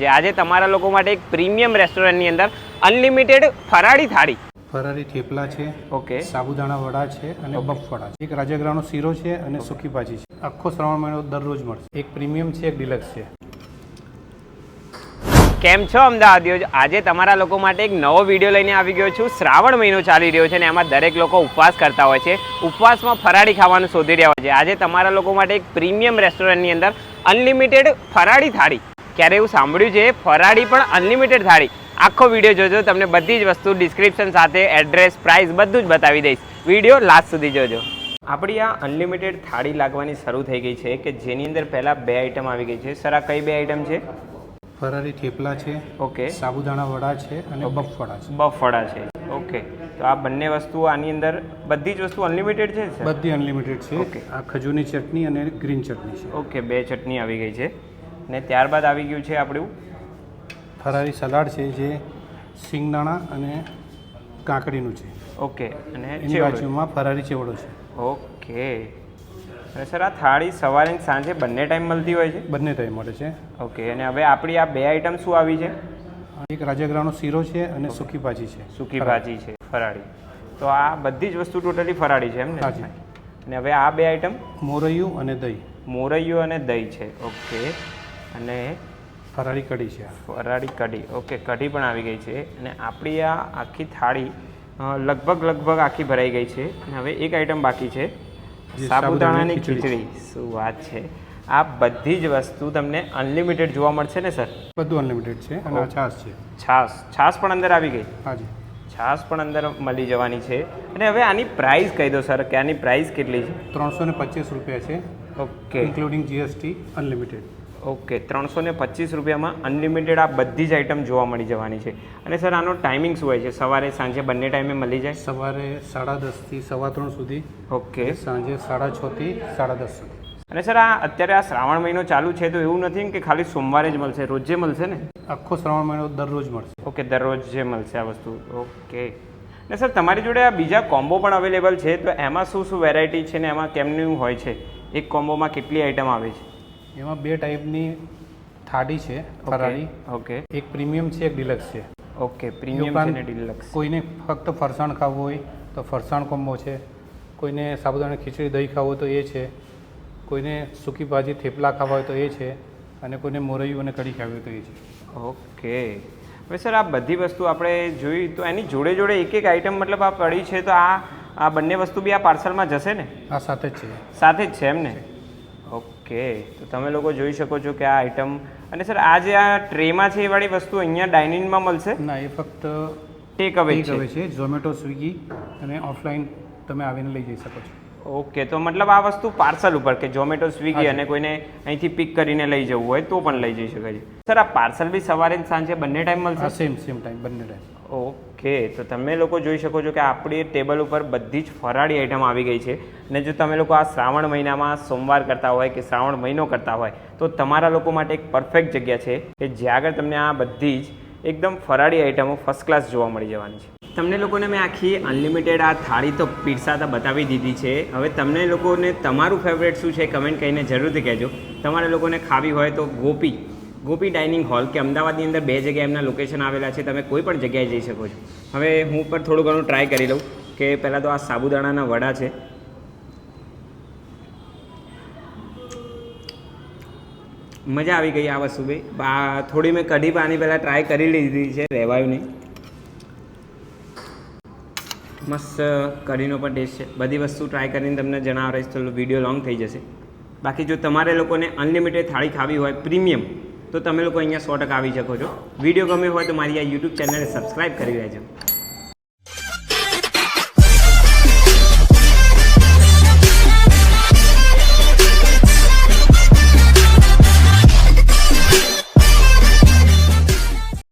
આજે તમારા લોકો માટે એક પ્રીમિયમ રેસ્ટોરન્ટની અંદર અનલિમિટેડ ફરાળી થાળી, ફરારી થેપલા છે, ઓકે, સાબુદાણા વડા છે અને બફ વડા છે, એક રાજગરાનો શીરો છે અને સૂકી ભાજી છે. આખો શ્રાવણ મહિનો દરરોજ મળશે. એક પ્રીમિયમ છે, એક ડિલક્સ છે. કેમ છો અમદાવાદીઓ? આજે તમારા લોકો માટે એક નવો વિડીયો લઈને આવી ગયો છું. શ્રાવણ મહિનો ચાલી રહ્યો છે અને એમાં દરેક લોકો ઉપવાસ કરતા હોય છે. ઉપવાસમાં ફરાળી ખાવાનું શોધી રહ્યા હોય છે. આજે તમારા લોકો માટે એક પ્રીમિયમ રેસ્ટોરન્ટની અંદર અનલિમિટેડ ફરાળી થાળી. ક્યારે એવું સાંભળ્યું છે? ફરાળી પણ અનલિમિટેડ થાળી. આખો વિડીયો જોજો, તમને બધી જ વસ્તુ ડિસ્ક્રિપ્શન સાથે એડ્રેસ, પ્રાઇસ બધું જ બતાવી દઈશ. વિડીયો લાસ્ટ સુધી જોજો. આપણી આ અનલિમિટેડ થાળી લાગવાની શરૂ થઈ ગઈ છે કે જેની અંદર પહેલાં બે આઈટમ આવી ગઈ છે. સર, આ કઈ બે આઈટમ છે? ફરારી થેપલા છે, ઓકે, સાબુદાણા વડા છે અને બફ વડા છે. બફ વડા છે, ઓકે. તો આ બંને વસ્તુઓ આની અંદર બધી જ વસ્તુ અનલિમિટેડ છે સર? બધી અનલિમિટેડ છે. ઓકે. આ ખજૂરની ચટણી અને ગ્રીન ચટણી છે. ઓકે, બે ચટણી આવી ગઈ છે ને ત્યારબાદ આવી ગયું છે આપણું ફરારી સલાડ છે જે સિંગદાણા અને કાકડીનું છે. ઓકે, અને એની ચેવડો. બાજુમાં ફરારી ચેવડો છે. ઓકે. અને સર, આ થાળી સવારે અને સાંજે બંને ટાઈમ મળતી હોય છે? બંને ટાઈમ મળે છે. ઓકે. અને હવે આપણી આ બે આઈટમ શું આવી છે? એક રાજગરાનો શીરો છે અને સૂકી ભાજી છે. સૂકી ભાજી છે, ફરાળી. તો આ બધી જ વસ્તુ ટોટલી ફરાળી છે એમ ને? હાજી. અને હવે આ બે આઈટમ મોરૈયું અને દહીં. મોરૈયું અને દહીં છે, ઓકે. અને ફરાળી કઢી છે. ફરાળી કઢી, ઓકે, કઢી પણ આવી ગઈ છે. અને આપણી આ આખી થાળી લગભગ આખી ભરાઈ ગઈ છે. અને હવે એક આઈટમ બાકી છે, સાબુદાણાની ખીચડી. શું વાત છે! આ બધી જ વસ્તુ તમને અનલિમિટેડ જોવા મળશે ને સર? બધું અનલિમિટેડ છે. અને આ છાશ છે. છાશ પણ અંદર આવી ગઈ? હાજી. છાશ પણ અંદર મળી જવાની છે. અને હવે આની પ્રાઇસ કહી દો સર, કે આની પ્રાઇસ કેટલી છે? 325 રૂપિયા છે. Okay, including GST unlimited. Okay. 325 રૂપિયામાં અનલિમિટેડ આ બધી જ આઈટમ જોવા મળી જવાની છે. અને સર, આનો ટાઈમિંગ શું હોય છે? સવારે સાંજે બંને ટાઈમે મળી જાય? સવારે 10:30 થી 3:15 સુધી. ઓકે. સાંજે 6:30 થી 10:30 સુધી. અને સર, આ અત્યારે આ શ્રાવણ મહિનો ચાલુ છે તો એવું નથી કે ખાલી સોમવારે જ મળશે, રોજે મળશે ને? આખો શ્રાવણ મહિનો દરરોજ મળશે. ઓકે, દરરોજ જે મળશે આ વસ્તુ, ઓકે. ને સર, તમારી જોડે આ બીજા કોમ્બો પણ અવેલેબલ છે, તો એમાં શું શું વેરાયટી છે ને એમાં કેમનું હોય છે? એક કોમ્બોમાં કેટલી આઈટમ આવે છે? એમાં બે ટાઈપની થાળી છે ફરાળી. ઓકે. એક પ્રીમિયમ છે, એક ડિલક્સ છે. ઓકે, પ્રીમિયમ છે ને ડિલક્સ. કોઈને ફક્ત ફરસાણ ખાવું હોય તો ફરસાણ કોમ્બો છે. કોઈને સાબુદાણા ખીચડી દહીં ખાવું હોય તો એ છે. કોઈને સૂકી ભાજી થેપલા ખાવા હોય તો એ છે. અને કોઈને મોરૈયું અને કઢી ખાવી હોય તો એ છે. ઓકે. હવે સર, આ બધી વસ્તુ આપણે જોઈ તો એની જોડે જોડે એક એક આઈટમ મતલબ આ પડી છે, તો આ બંને વસ્તુ બી આ પાર્સલમાં જશે ને? આ સાથે જ છે. સાથે જ છે એમ ને? ઓકે. તો તમે લોકો જોઈ શકો છો કે આ આઈટમ. અને સર, આ જે આ ટ્રેમાં છે એ વાળી વસ્તુ અહીંયા ડાઇનિંગમાં મળશે? ના, એ ફક્ત ટેક અવે છે. ઝોમેટો, સ્વિગી અને ઓફલાઈન તમે આવીને લઈ જઈ શકો છો. ઓકે. તો મતલબ આ વસ્તુ પાર્સલ ઉપર કે ઝોમેટો, સ્વિગી અને કોઈને અહીંથી પિક કરીને લઈ જવું હોય તો પણ લઈ જઈ શકાય છે. સર, આ પાર્સલ બી સવારે અને સાંજે બંને ટાઈમ મળશે? સેમ ટાઈમ, બંને ટાઈમ. ઓકે. તો તમે લોકો જોઈ શકો છો કે આપણી ટેબલ ઉપર બધી જ ફરાળી આઈટમ આવી ગઈ છે. અને જો તમે લોકો આ શ્રાવણ મહિનામાં સોમવાર કરતા હોય કે શ્રાવણ મહિનો કરતા હોય તો તમારા લોકો માટે એક પરફેક્ટ જગ્યા છે કે જ્યાં આગળ તમને આ બધી જ એકદમ ફરાળી આઈટમો ફર્સ્ટ ક્લાસ જોવા મળી જવાની છે. તમને લોકોને મેં આખી અનલિમિટેડ આ થાળી તો પીરસાતા બતાવી દીધી છે. હવે તમને લોકોને તમારું ફેવરેટ શું છે કમેન્ટ કરીને જરૂરથી કહેજો. તમારે લોકોને ખાવી હોય તો ગોપી ડાઇનિંગ હોલ કે અમદાવાદની અંદર બે જગ્યાએ એમના લોકેશન આવેલા છે. તમે કોઈ પણ જગ્યાએ જઈ શકો છો. હવે હું પણ થોડું ઘણું ટ્રાય કરી લઉં કે પહેલાં તો આ સાબુદાણાના વડા છે. મજા આવી ગઈ આ વસ્તુ ભાઈ. થોડી મેં કઢી પાણી પહેલાં ટ્રાય કરી લીધી છે, રહેવાયું નહીં. મસ્ત કઢીનો પણ ટેસ્ટ છે. બધી વસ્તુ ટ્રાય કરીને તમને જણાવીશ તો વિડીયો લોંગ થઈ જશે. બાકી જો તમારે લોકોને અનલિમિટેડ થાળી ખાવી હોય પ્રીમિયમ તો તમે લોકો અહીંયા 100% આવી શકો છો. વિડીયો ગમ્યો હોય તો મારી આ યુટ્યુબ ચેનલને સબસ્ક્રાઈબ કરી લેજો.